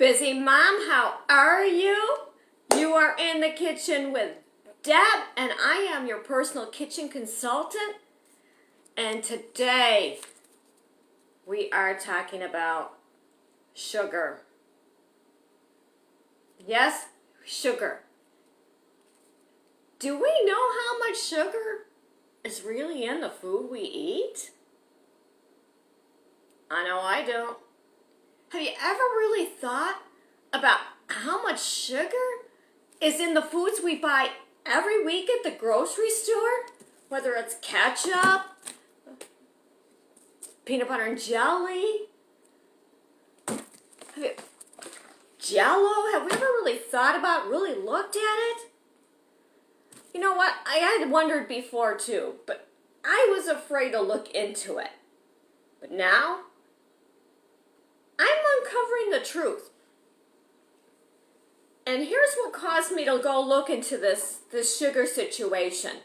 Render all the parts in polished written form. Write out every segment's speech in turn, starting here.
busy mom, how are you? You are in the kitchen with Deb, and I am your personal kitchen consultant. And today we are talking about sugar. Yes, sugar. Do we know how much sugar is really in the food we eat? I know I don't. Have you ever really thought about how much sugar is in the foods we buy every week at the grocery store? Whether it's ketchup, peanut butter and jelly, Jell-O. Have we ever really thought about, really looked at it? You know what? I had wondered before too, but I was afraid to look into it. But now, I'm uncovering the truth. And here's what caused me to go look into this sugar situation.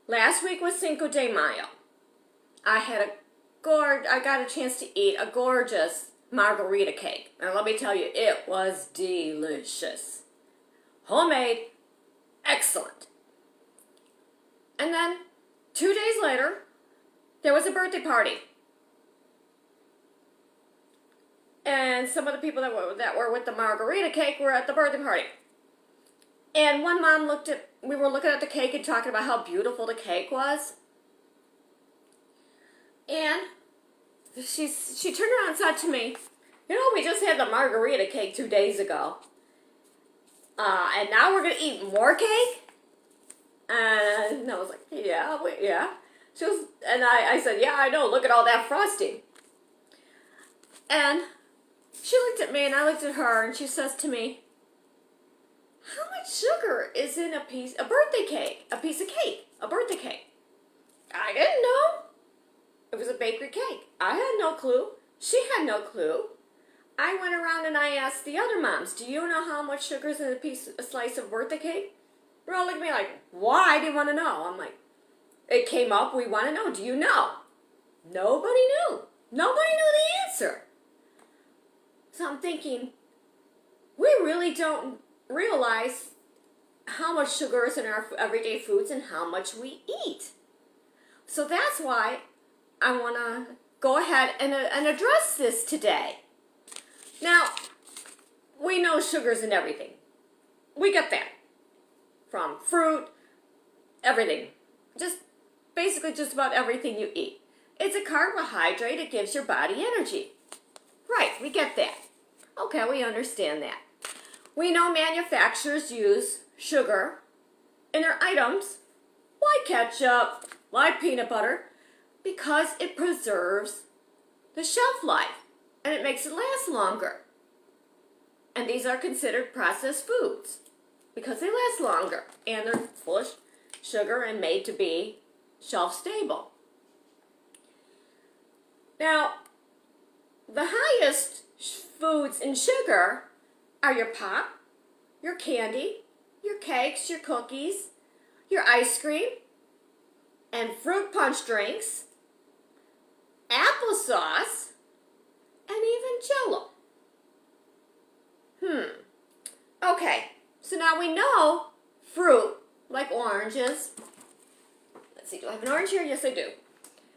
Last week was Cinco de Mayo. I got a chance to eat a gorgeous margarita cake. And let me tell you, it was delicious. Homemade, excellent. And then 2 days later, there was a birthday party. And some of the people that were with the margarita cake were at the birthday party. And one mom we were looking at the cake and talking about how beautiful the cake was. And she turned around and said to me, you know, we just had the margarita cake 2 days ago. And now we're going to eat more cake? And I was like, yeah. I said, yeah, I know, look at all that frosting. And she looked at me and I looked at her and she says to me, how much sugar is in a piece of birthday cake? A piece of cake, a birthday cake. I didn't know. It was a bakery cake. I had no clue. She had no clue. I went around and I asked the other moms, do you know how much sugar is in a slice of birthday cake? They're all looking at me like, why do you want to know? I'm like, it came up, we want to know. Do you know? Nobody knew. Nobody knew the answer. So I'm thinking, we really don't realize how much sugar is in our everyday foods and how much we eat. So that's why I want to go ahead and address this today. Now, we know sugar's in everything. We get that. From fruit, everything. Basically just about everything you eat. It's a carbohydrate. It gives your body energy. Right, we get that. Okay, we understand that. We know manufacturers use sugar in their items, like ketchup, like peanut butter, because it preserves the shelf life and it makes it last longer. And these are considered processed foods because they last longer and they're full of sugar and made to be shelf stable. Now, the highest foods in sugar are your pop, your candy, your cakes, your cookies, your ice cream, and fruit punch drinks, applesauce, and even Jell-O. Okay, so now we know fruit, like oranges. Let's see, do I have an orange here? Yes, I do.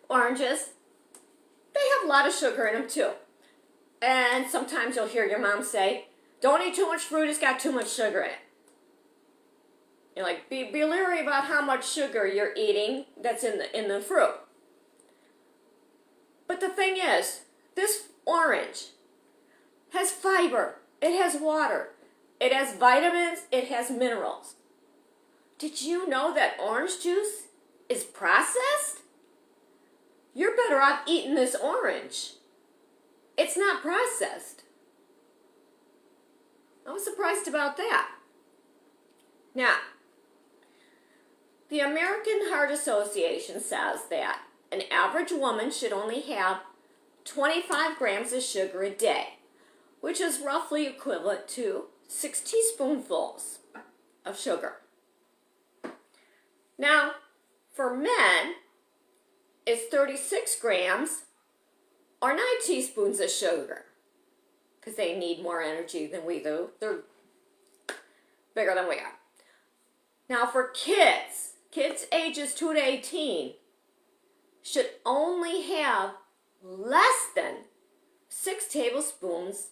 Oranges, they have a lot of sugar in them too. And sometimes you'll hear your mom say, don't eat too much fruit, it's got too much sugar in it. You're like, be leery about how much sugar you're eating that's in the fruit. But the thing is, this orange has fiber, it has water, it has vitamins, it has minerals. Did you know that orange juice is processed? You're better off eating this orange. It's not processed. I was surprised about that. Now, the American Heart Association says that an average woman should only have 25 grams of sugar a day, which is roughly equivalent to 6 teaspoonfuls of sugar. Now, for men, it's 36 grams or 9 teaspoons of sugar. because they need more energy than we do. They're bigger than we are. Now for kids ages 2 to 18 should only have less than 6 tablespoons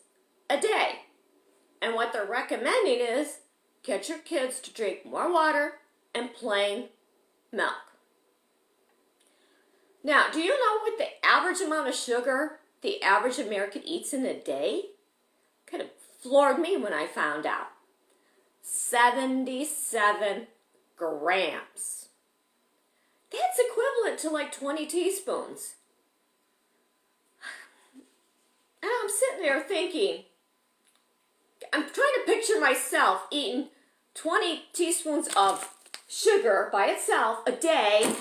a day. And what they're recommending is get your kids to drink more water and plain milk. Now, do you know what the average amount of sugar the average American eats in a day? Kind of floored me when I found out. 77 grams. That's equivalent to like 20 teaspoons. And I'm sitting there thinking, I'm trying to picture myself eating 20 teaspoons of sugar by itself a day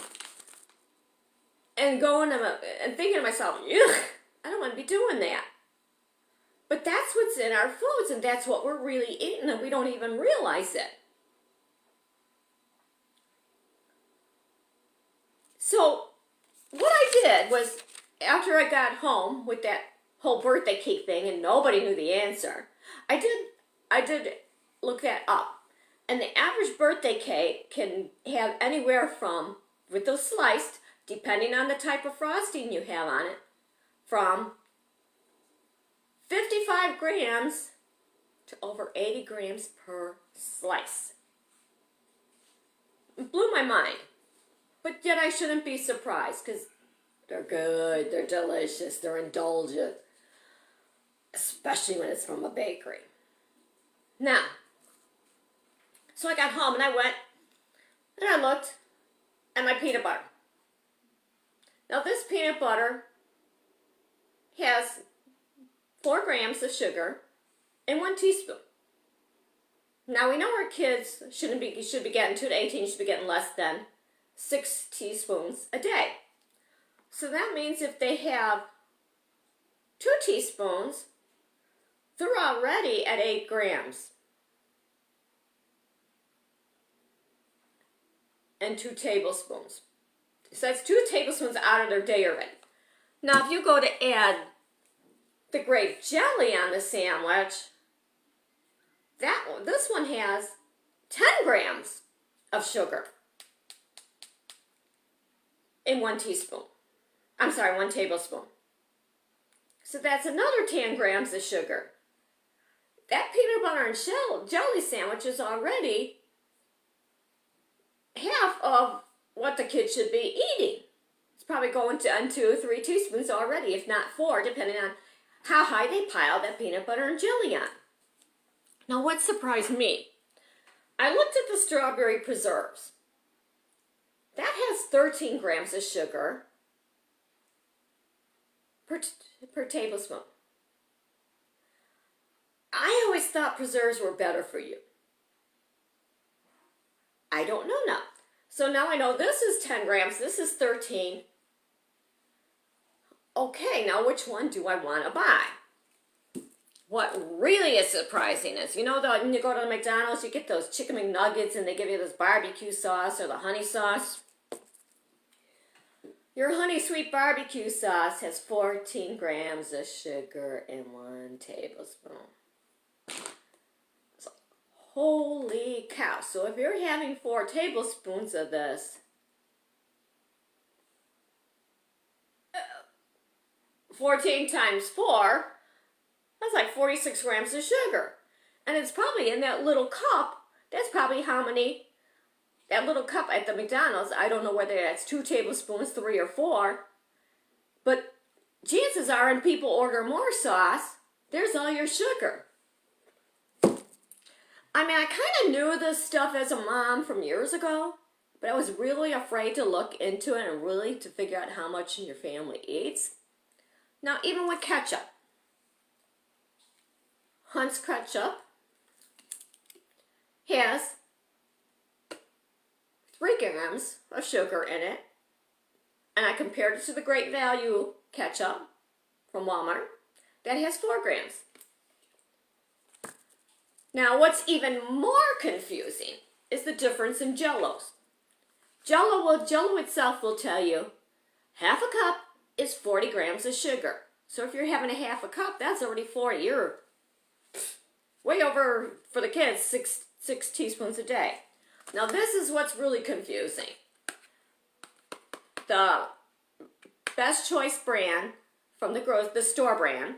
and going and thinking to myself, ugh, I don't want to be doing that. But that's what's in our foods, and that's what we're really eating, and we don't even realize it. So what I did was, after I got home with that whole birthday cake thing and nobody knew the answer, I did look that up. And the average birthday cake can have anywhere from, with those sliced, depending on the type of frosting you have on it, from 55 grams to over 80 grams per slice. It blew my mind. But yet I shouldn't be surprised, because they're good, they're delicious, they're indulgent, especially when it's from a bakery. Now, so I got home and I went and I looked at my peanut butter. Now this peanut butter has 4 grams of sugar and 1 teaspoon. Now we know our kids should be getting 2 to 18, should be getting less than 6 teaspoons a day. So that means if they have 2 teaspoons, they're already at 8 grams. And 2 tablespoons. So that's 2 tablespoons out of their day already. Now if you go to add the grape jelly on the sandwich, this one has 10 grams of sugar in 1 teaspoon. I'm sorry, 1 tablespoon. So that's another 10 grams of sugar. That peanut butter and jelly sandwich is already half of what the kid should be eating. It's probably going to 2 or 3 teaspoons already, if not 4, depending on how high they pile that peanut butter and jelly on. Now, what surprised me? I looked at the strawberry preserves. That has 13 grams of sugar per tablespoon. I always thought preserves were better for you. I don't know now. So now I know this is 10 grams, this is 13. Okay, now which one do I want to buy? What really is surprising is, you know, when you go to McDonald's, you get those chicken McNuggets and they give you this barbecue sauce or the honey sauce. Your honey sweet barbecue sauce has 14 grams of sugar in 1 tablespoon. So, holy cow. So if you're having 4 tablespoons of this, 14 times 4, that's like 46 grams of sugar. And it's probably in that little cup. That's probably how many, that little cup at the McDonald's, I don't know whether that's 2 tablespoons, 3 or 4. But chances are when people order more sauce, there's all your sugar. I mean, I kind of knew this stuff as a mom from years ago, but I was really afraid to look into it and really to figure out how much your family eats. Now, even with ketchup, Hunt's ketchup has 3 grams of sugar in it, and I compared it to the Great Value ketchup from Walmart that has 4 grams. Now, what's even more confusing is the difference in Jell-O's. Jell-O itself will tell you half a cup is 40 grams of sugar. So if you're having a half a cup, that's already 40. You're way over, for the kids, six teaspoons a day. Now this is what's really confusing. The Best Choice brand from the store brand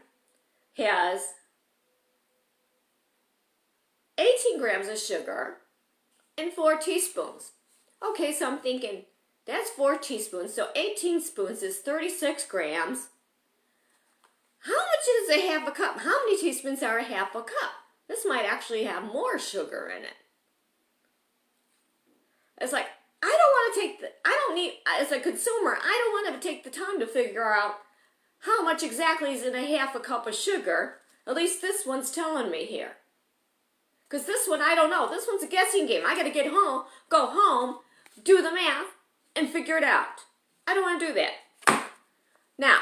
has 18 grams of sugar and 4 teaspoons. Okay, so I'm thinking, that's 4 teaspoons, so 18 spoons is 36 grams. How much is a half a cup? How many teaspoons are a half a cup? This might actually have more sugar in it. It's like, as a consumer, I don't want to take the time to figure out how much exactly is in a half a cup of sugar. At least this one's telling me here. Because this one, I don't know. This one's a guessing game. I got to go home, do the math, and figure it out. I don't want to do that. Now,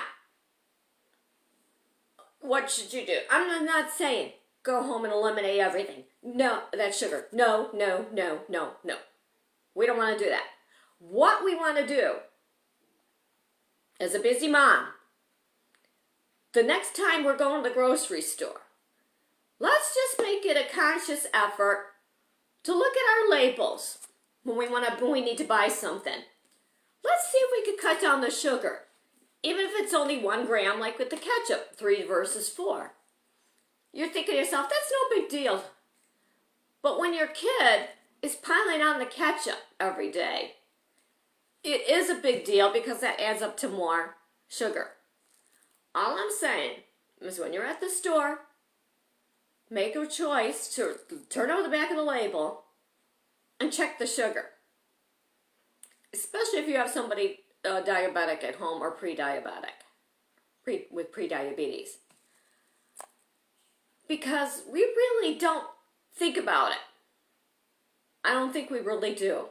what should you do? I'm not saying go home and eliminate everything. No, that's sugar. No, no, no, no, no. We don't want to do that. What we want to do as a busy mom, the next time we're going to the grocery store, let's just make it a conscious effort to look at our labels when we need to buy something. Let's see if we could cut down the sugar, even if it's only 1 gram, like with the ketchup, 3 versus 4. You're thinking to yourself, that's no big deal. But when your kid is piling on the ketchup every day, it is a big deal because that adds up to more sugar. All I'm saying is when you're at the store, make a choice to turn over the back of the label and check the sugar. Especially if you have somebody diabetic at home or pre-diabetic, with pre-diabetes. Because we really don't think about it. I don't think we really do.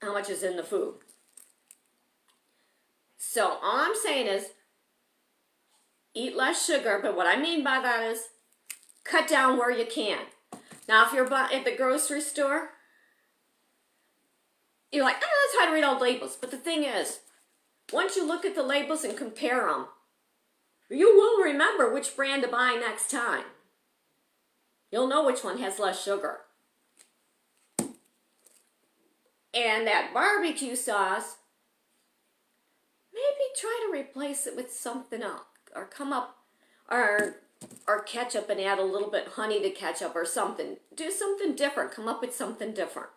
How much is in the food. So all I'm saying is eat less sugar, but what I mean by that is cut down where you can. Now if you're at the grocery store, you're like, I don't know how to read all the labels. But the thing is, once you look at the labels and compare them, you will remember which brand to buy next time. You'll know which one has less sugar. And that barbecue sauce, maybe try to replace it with something else. Or or ketchup and add a little bit honey to ketchup or something. Do something different. Come up with something different.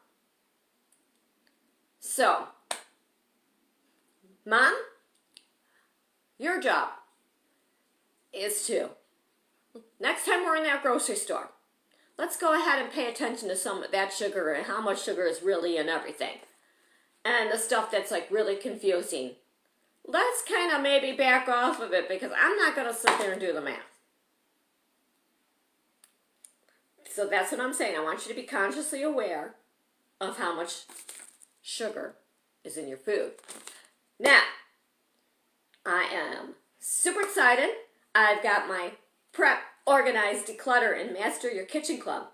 So, Mom, your job is to, next time we're in that grocery store, let's go ahead and pay attention to some of that sugar and how much sugar is really in everything. And the stuff that's like really confusing. Let's kind of maybe back off of it because I'm not going to sit there and do the math. So that's what I'm saying. I want you to be consciously aware of how much sugar is in your food. Now, I am super excited. I've got my Prep, Organize, Declutter, and Master Your Kitchen Club.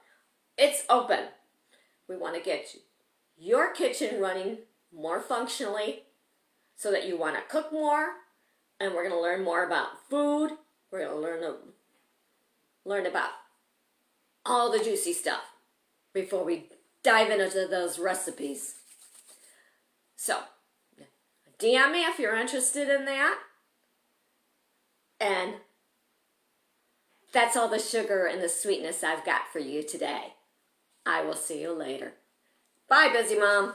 It's open. We want to get your kitchen running more functionally so that you want to cook more, and we're going to learn more about food. We're going to learn about all the juicy stuff before we dive into those recipes. So, DM me if you're interested in that. And that's all the sugar and the sweetness I've got for you today. I will see you later. Bye, Busy Mom.